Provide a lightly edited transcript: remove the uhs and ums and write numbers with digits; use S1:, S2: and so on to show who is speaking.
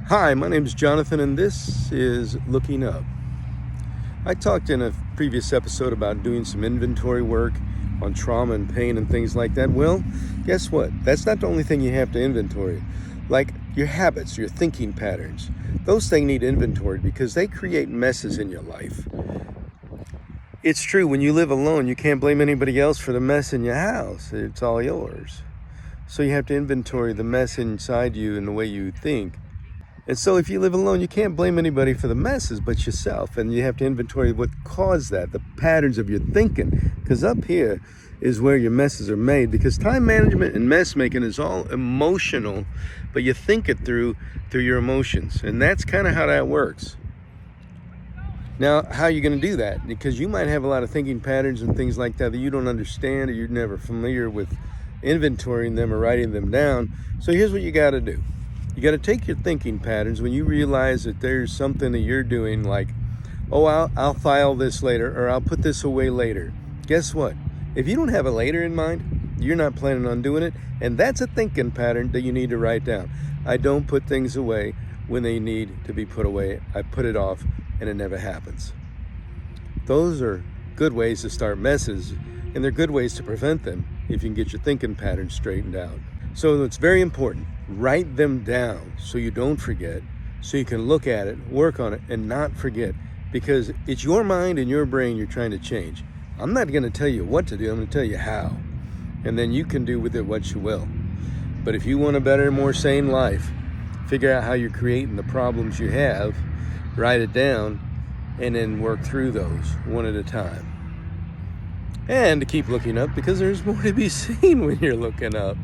S1: Hi, my name is Jonathan, and this is Looking Up. I talked in a previous episode about doing some inventory work on trauma and pain and things like that. Well, guess what? That's not the only thing you have to inventory. Like your habits, your thinking patterns. Those things need inventory because they create messes in your life. It's true, when you live alone, you can't blame anybody else for the mess in your house. It's all yours. So you have to inventory the mess inside you and the way you think. And so if you live alone, you can't blame anybody for the messes but yourself. And you have to inventory what caused that, the patterns of your thinking. Because up here is where your messes are made. Because time management and mess making is all emotional, but you think it through your emotions. And that's kind of how that works. Now, how are you going to do that? Because you might have a lot of thinking patterns and things like that you don't understand, or you're never familiar with inventorying them or writing them down. So here's what you got to do. You got to take your thinking patterns when you realize that there's something that you're doing like, oh, I'll file this later, or I'll put this away later. Guess what? If you don't have a later in mind, you're not planning on doing it. And that's a thinking pattern that you need to write down. I don't put things away when they need to be put away. I put it off and it never happens. Those are good ways to start messes, and they're good ways to prevent them if you can get your thinking patterns straightened out. So it's very important. Write them down so you don't forget, so you can look at it, work on it, and not forget. Because it's your mind and your brain you're trying to change. I'm not going to tell you what to do, I'm going to tell you how. And then you can do with it what you will. But if you want a better, more sane life, figure out how you're creating the problems you have, write it down, and then work through those one at a time. And to keep looking up, because there's more to be seen when you're looking up.